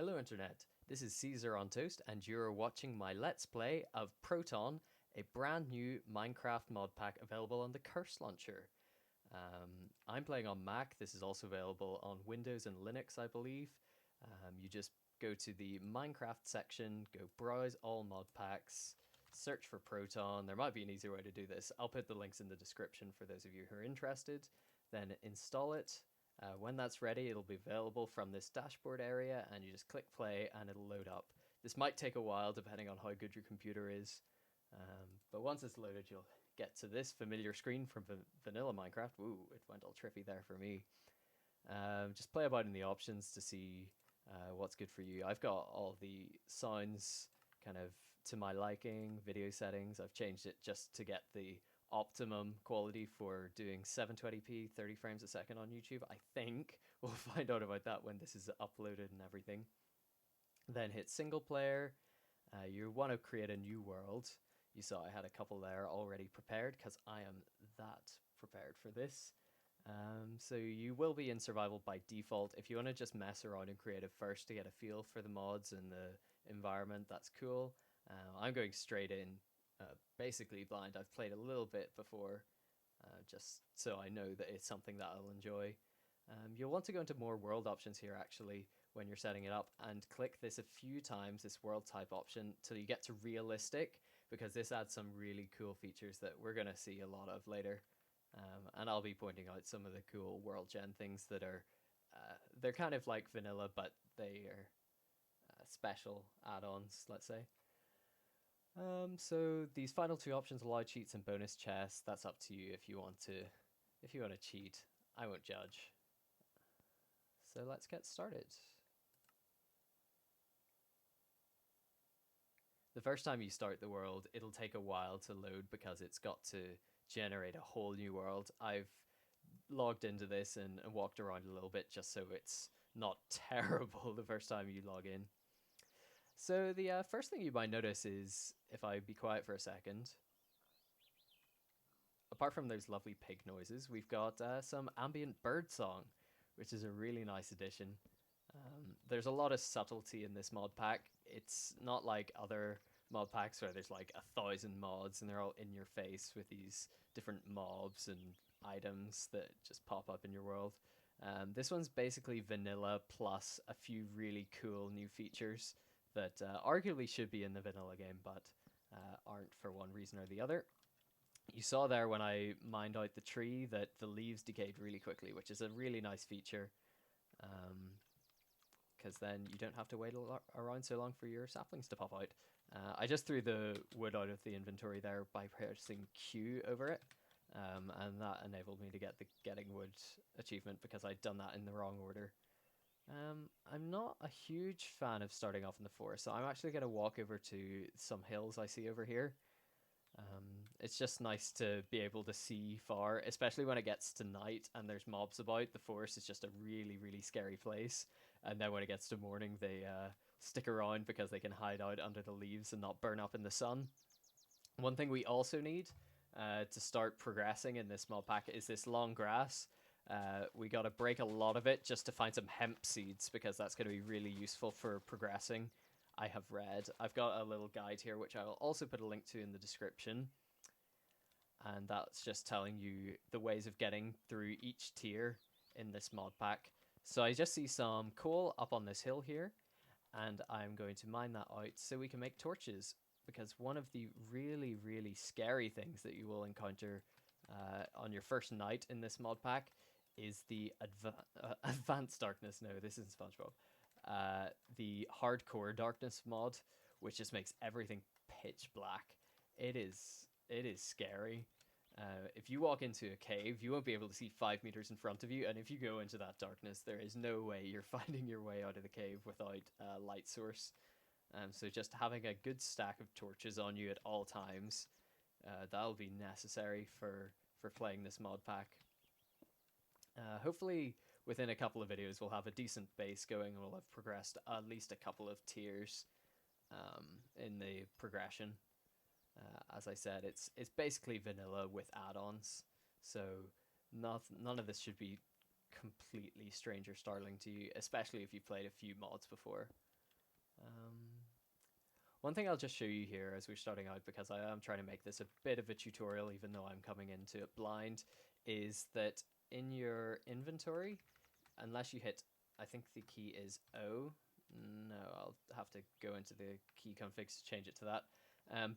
Hello Internet, this is Caesar on Toast and you're watching my Let's Play of Proton, a brand new Minecraft mod pack available on the Curse Launcher. I'm playing on Mac, this is also available on Windows and Linux I believe. You just go to the Minecraft section, go browse all mod packs, search for Proton. There might be an easier way to do this. I'll put the links in the description for those of you who are interested. Then install it. When that's ready, it'll be available from this dashboard area, and you just click play and it'll load up. This might take a while depending on how good your computer is, but once it's loaded, you'll get to this familiar screen from vanilla Minecraft. Ooh, it went all trippy there for me. Just play about in the options to see what's good for you. I've got all the sounds kind of to my liking, video settings. I've changed it just to get the optimum quality for doing 720p 30 frames a second on YouTube. I think we'll find out about that when this is uploaded and everything. Then hit single player. You want to create a new world. You saw I had a couple there already prepared because I am that prepared for this. So you will be in survival by default. If you want to just mess around in creative first to get a feel for the mods and the environment, that's cool. I'm going straight in, basically blind. I've played a little bit before, just so I know that it's something that I'll enjoy. You'll want to go into more world options here actually when you're setting it up, and click this a few times, this world type option, till you get to realistic, because this adds some really cool features that we're going to see a lot of later. And I'll be pointing out some of the cool world gen things that are, they're kind of like vanilla, but they are special add-ons, let's say. So these final two options allow cheats and bonus chests. That's up to you if you want to cheat. I won't judge. So let's get started. The first time you start the world, it'll take a while to load because it's got to generate a whole new world. I've logged into this and walked around a little bit just so it's not terrible the first time you log in. So the first thing you might notice is, if I be quiet for a second, apart from those lovely pig noises, we've got some Ambient Birdsong, which is a really nice addition. There's a lot of subtlety in this mod pack. It's not like other mod packs where there's like 1,000 mods and they're all in your face with these different mobs and items that just pop up in your world. This one's basically vanilla plus a few really cool new features that arguably should be in the vanilla game, but aren't for one reason or the other. You saw there when I mined out the tree that the leaves decayed really quickly, which is a really nice feature. Because then you don't have to wait around so long for your saplings to pop out. I just threw the wood out of the inventory there by pressing Q over it, and that enabled me to get the getting wood achievement because I'd done that in the wrong order. I'm not a huge fan of starting off in the forest, so I'm actually going to walk over to some hills I see over here. It's just nice to be able to see far, especially when it gets to night and there's mobs about. The forest is just a really, really scary place. And then when it gets to morning, they stick around because they can hide out under the leaves and not burn up in the sun. One thing we also need to start progressing in this mod pack is this long grass. We got to break a lot of it just to find some hemp seeds, because that's going to be really useful for progressing. I have read. I've got a little guide here, which I will also put a link to in the description. And that's just telling you the ways of getting through each tier in this mod pack. So I just see some coal up on this hill here, and I'm going to mine that out so we can make torches, because one of the really, really scary things that you will encounter on your first night in this mod pack is the advanced darkness. No, this isn't SpongeBob. The hardcore darkness mod, which just makes everything pitch black. It is scary. If you walk into a cave, you won't be able to see 5 meters in front of you, and if you go into that darkness, there is no way you're finding your way out of the cave without a light source. So just having a good stack of torches on you at all times, that'll be necessary for playing this mod pack. Hopefully within a couple of videos we'll have a decent base going and we'll have progressed at least a couple of tiers in the progression. As I said, it's basically vanilla with add-ons, so none of this should be completely strange or startling to you, especially if you've played a few mods before. Um, One thing I'll just show you here as we're starting out, because I am trying to make this a bit of a tutorial, even though I'm coming into it blind, is that in your inventory, unless you hit, I think the key is O. No, I'll have to go into the key configs to change it to that.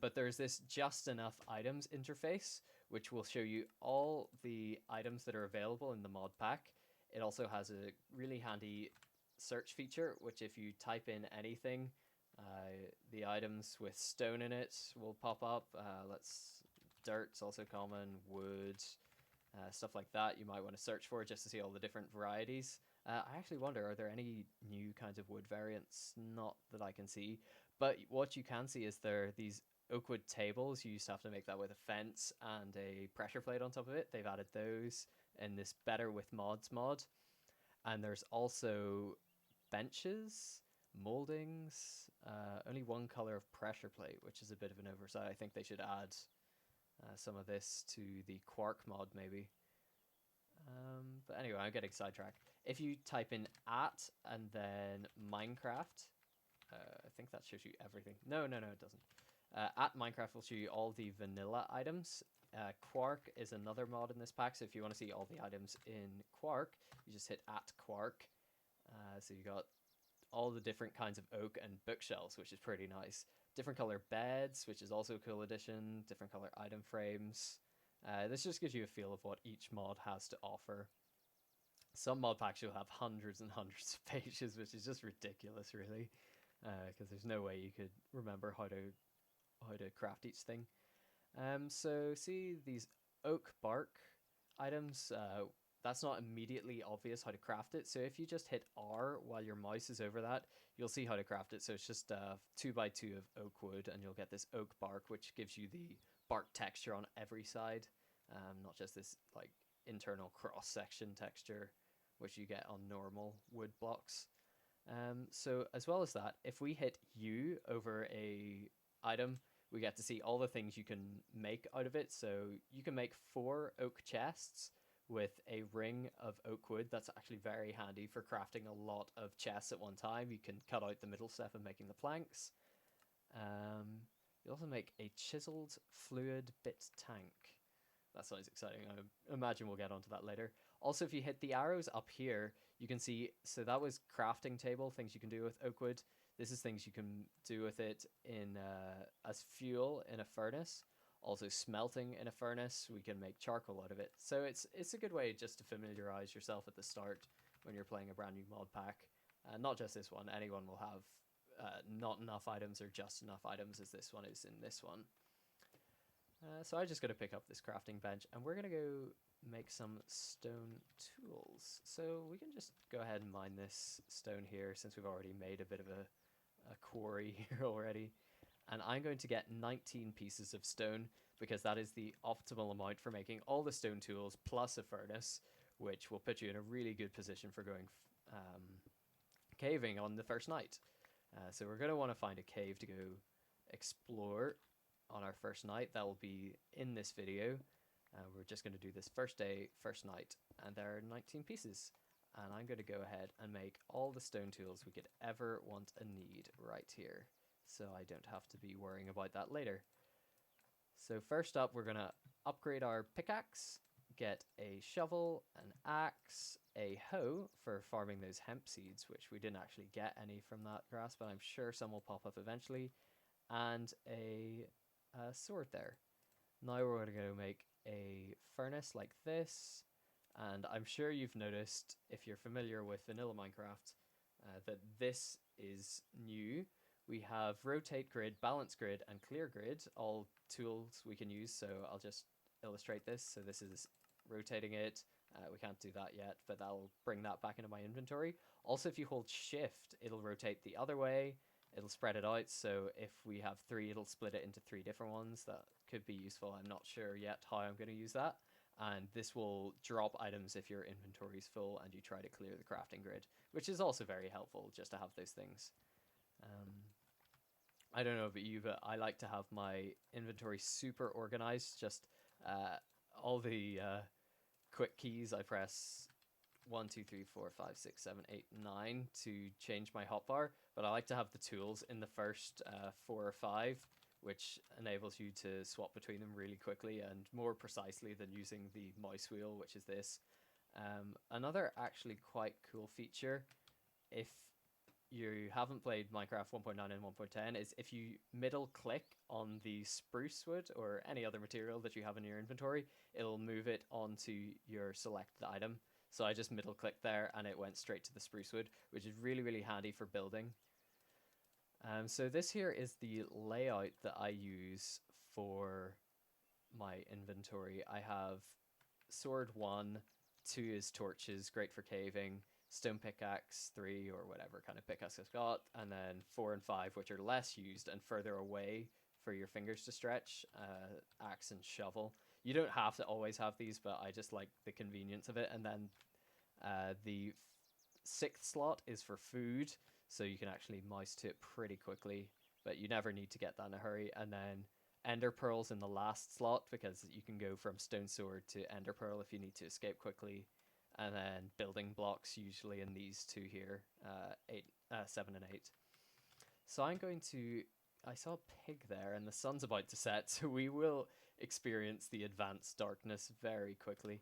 But there's this just enough items interface, which will show you all the items that are available in the mod pack. It also has a really handy search feature, which if you type in anything, the items with stone in it will pop up. Dirt's also common, wood, stuff like that. You might want to search for it just to see all the different varieties. I actually wonder, are there any new kinds of wood variants? Not that I can see. But what you can see is there are these oak wood tables. You used to have to make that with a fence and a pressure plate on top of it. They've added those in this Better with Mods mod. And there's also benches, moldings, only one color of pressure plate, which is a bit of an oversight. I think they should add some of this to the Quark mod, maybe. But anyway, I'm getting sidetracked. If you type in at and then Minecraft, I think that shows you everything. No, it doesn't. At Minecraft will show you all the vanilla items. Quark is another mod in this pack, so if you want to see all the items in Quark, you just hit at Quark. So you got all the different kinds of oak and bookshelves, which is pretty nice. Different color beds, which is also a cool addition. Different color item frames. This just gives you a feel of what each mod has to offer. Some mod packs will have hundreds and hundreds of pages, which is just ridiculous, really, because there's no way you could remember how to craft each thing. So see these oak bark items. That's not immediately obvious how to craft it. So if you just hit R while your mouse is over that, you'll see how to craft it. So it's just 2x2 of oak wood, and you'll get this oak bark, which gives you the bark texture on every side, not just this like internal cross section texture, which you get on normal wood blocks. So as well as that, if we hit U over a item, we get to see all the things you can make out of it. So you can make 4 oak chests with a ring of oak wood. That's actually very handy for crafting a lot of chests at one time. You can cut out the middle step of making the planks. You also make a chiseled fluid bit tank. That sounds exciting. I imagine we'll get onto that later. Also, if you hit the arrows up here, you can see, so that was crafting table, things you can do with oak wood. This is things you can do with it in as fuel in a furnace. Also smelting in a furnace, we can make charcoal out of it. So it's a good way just to familiarize yourself at the start when you're playing a brand new mod pack. Not just this one, anyone will have not enough items or just enough items as this one is in this one. So I'm just going to pick up this crafting bench, and we're going to go make some stone tools. So we can just go ahead and mine this stone here, since we've already made a bit of a quarry here already. And I'm going to get 19 pieces of stone, because that is the optimal amount for making all the stone tools plus a furnace, which will put you in a really good position for going caving on the first night. So we're going to want to find a cave to go explore on our first night. That will be in this video. We're just going to do this first day, first night, and there are 19 pieces. And I'm going to go ahead and make all the stone tools we could ever want and need right here, so I don't have to be worrying about that later. So first up, we're going to upgrade our pickaxe, get a shovel, an axe, a hoe for farming those hemp seeds, which we didn't actually get any from that grass, but I'm sure some will pop up eventually, and a sword there. Now we're going to go make a furnace like this, and I'm sure you've noticed, if you're familiar with vanilla Minecraft, that this is new. We have rotate grid, balance grid, and clear grid, all tools we can use. So I'll just illustrate this. So this is rotating it. We can't do that yet, but that'll bring that back into my inventory. Also, if you hold shift, it'll rotate the other way. It'll spread it out. So if we have 3, it'll split it into 3 different ones. That could be useful. I'm not sure yet how I'm going to use that. And this will drop items if your inventory is full and you try to clear the crafting grid, which is also very helpful just to have those things. I don't know about you, but I like to have my inventory super organized. Just all the quick keys, I press 1, 2, 3, 4, 5, 6, 7, 8, 9 to change my hotbar. but I like to have the tools in the first 4 or 5, which enables you to swap between them really quickly and more precisely than using the mouse wheel, which is this. Another actually quite cool feature, if you haven't played Minecraft 1.9 and 1.10, is if you middle click on the spruce wood or any other material that you have in your inventory, it'll move it onto your selected item. So I just middle clicked there and it went straight to the spruce wood, which is really, really handy for building. So this here is the layout that I use for my inventory. I have sword 1, 2 is torches, great for caving, stone pickaxe 3 or whatever kind of pickaxe I've got, and then 4 and 5 which are less used and further away for your fingers to stretch, axe and shovel. You don't have to always have these, but I just like the convenience of it. And then the 6th slot is for food, so you can actually mouse to it pretty quickly, but you never need to get that in a hurry. And then ender pearls in the last slot, because you can go from stone sword to ender pearl if you need to escape quickly. And then building blocks usually in these two here, 7 and 8. So I'm going to... I saw a pig there and the sun's about to set, so we will experience the advanced darkness very quickly.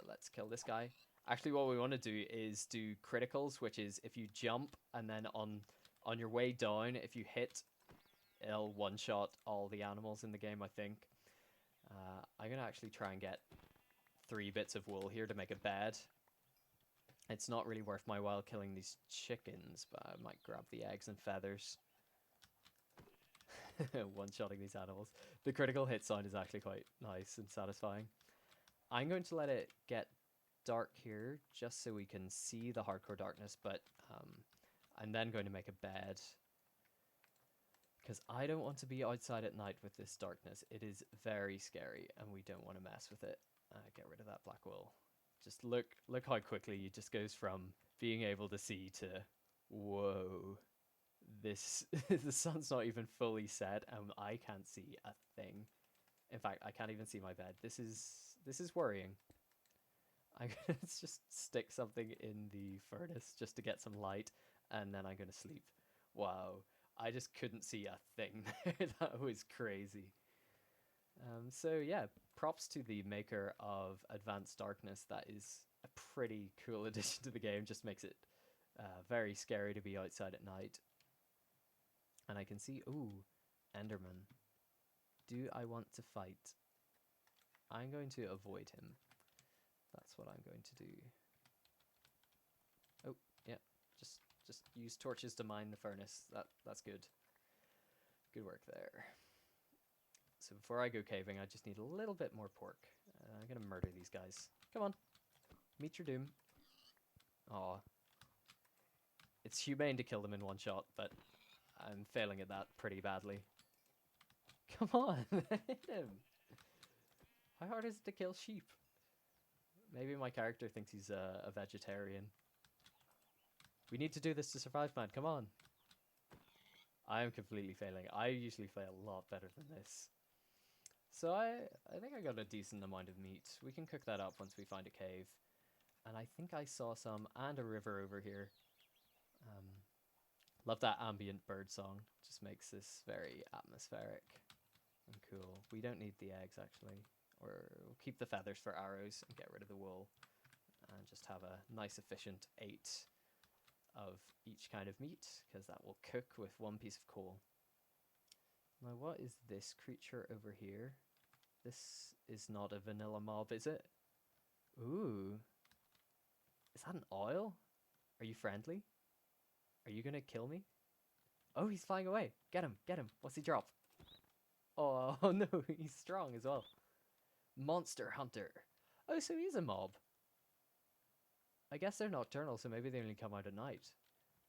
Let's kill this guy. Actually, what we want to do is do criticals, which is if you jump and then on your way down, if you hit, it'll one-shot all the animals in the game, I think. I'm going to actually try and get 3 bits of wool here to make a bed. It's not really worth my while killing these chickens, but I might grab the eggs and feathers. One-shotting these animals. The critical hit sound is actually quite nice and satisfying. I'm going to let it get dark here just so we can see the hardcore darkness, but I'm then going to make a bed because I don't want to be outside at night with this darkness. It is very scary and we don't want to mess with it. Get rid of that black wool. Just look how quickly it just goes from being able to see to whoa, this the sun's not even fully set and I can't see a thing. In fact, I can't even see my bed. This is worrying. I'm gonna just stick something in the furnace just to get some light, and then I'm gonna sleep. Wow, I just couldn't see a thing there. That was crazy. So yeah, props to the maker of Advanced Darkness. That is a pretty cool addition to the game. Just makes it very scary to be outside at night. And I can see, ooh, Enderman. Do I want to fight? I'm going to avoid him. That's what I'm going to do. Oh, yeah. Just use torches to mine the furnace. That's good. Good work there. So before I go caving, I just need a little bit more pork. I'm going to murder these guys. Come on. Meet your doom. Aw. It's humane to kill them in one shot, but I'm failing at that pretty badly. Come on, hit him. How hard is it to kill sheep? Maybe my character thinks he's a vegetarian. We need to do this to survive, man. Come on. I am completely failing. I usually play a lot better than this. So I think I got a decent amount of meat. We can cook that up once we find a cave. And I think I saw some, and a river over here. Love that ambient birdsong. Just makes this very atmospheric and cool. We don't need the eggs, actually. Or we'll keep the feathers for arrows and get rid of the wool. And just have a nice efficient 8 of each kind of meat, because that will cook with 1 piece of coal. Now what is this creature over here? This is not a vanilla mob, is it? Ooh. Is that an oil? Are you friendly? Are you gonna kill me? Oh, he's flying away. Get him, get him. What's he drop? Oh no, he's strong as well. Monster Hunter. Oh, so he's a mob. I guess they're nocturnal, so maybe they only come out at night.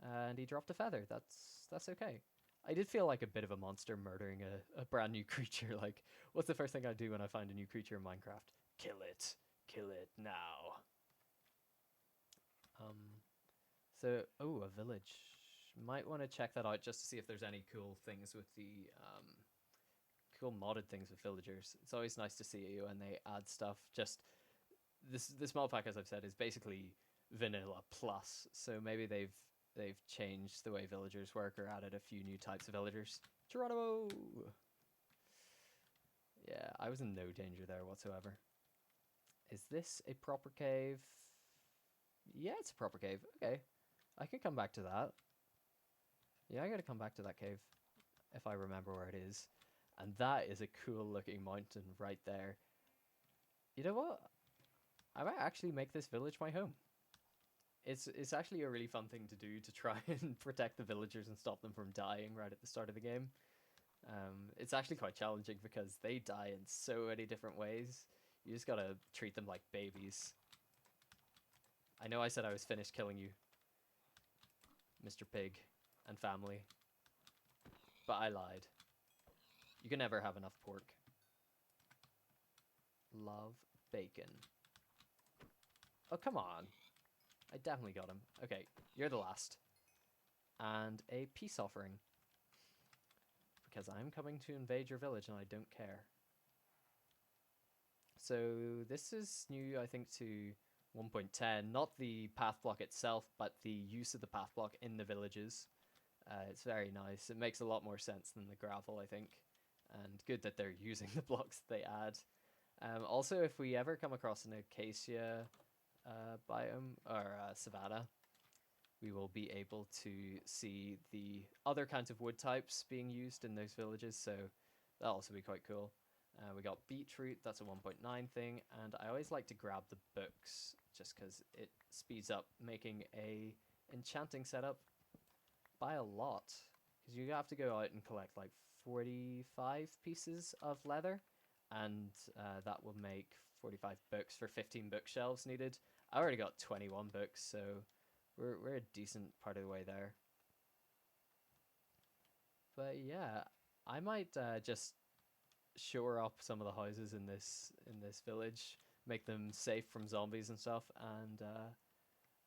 And he dropped a feather. That's okay. I did feel like a bit of a monster murdering a brand new creature. Like, what's the first thing I do when I find a new creature in Minecraft? Kill it. Kill it now. So, oh, a village. Might want to check that out just to see if there's any cool things with the, cool modded things with villagers. It's always nice to see when they add stuff. Just, this mod pack, as I've said, is basically vanilla plus. So maybe they've they've changed the way villagers work or added a few new types of villagers. Geronimo! Yeah, I was in no danger there whatsoever. Is this a proper cave? Yeah, it's a proper cave. Okay. I can come back to that. Yeah, I gotta come back to that cave if I remember where it is. And that is a cool looking mountain right there. You know what? I might actually make this village my home. It's actually a really fun thing to do to try and protect the villagers and stop them from dying right at the start of the game. It's actually quite challenging because they die in so many different ways. You just gotta treat them like babies. I know I said I was finished killing you, Mr. Pig and family, but I lied. You can never have enough pork. Love bacon. Oh, come on. I definitely got him. Okay, you're the last. And a peace offering. Because I'm coming to invade your village and I don't care. So this is new, I think, to 1.10. Not the path block itself, but the use of the path block in the villages. It's very nice. It makes a lot more sense than the gravel, I think. And good that they're using the blocks they add. Also, if we ever come across an acacia biome or savanna, we will be able to see the other kinds of wood types being used in those villages, so that'll also be quite cool. We got beetroot, that's a 1.9 thing, and I always like to grab the books just because it speeds up making a enchanting setup by a lot. Because you have to go out and collect like 45 pieces of leather, and that will make 45 books for 15 bookshelves needed. I already got 21 books, so we're a decent part of the way there. But yeah, I might just shore up some of the houses in this village, make them safe from zombies and stuff, and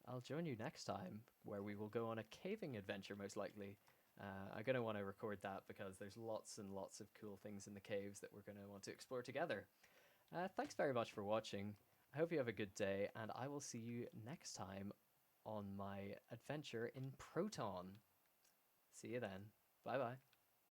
I'll join you next time where we will go on a caving adventure most likely. I'm going to want to record that because there's lots and lots of cool things in the caves that we're going to want to explore together. Thanks very much for watching. I hope you have a good day, and I will see you next time on my adventure in Proton. See you then. Bye bye.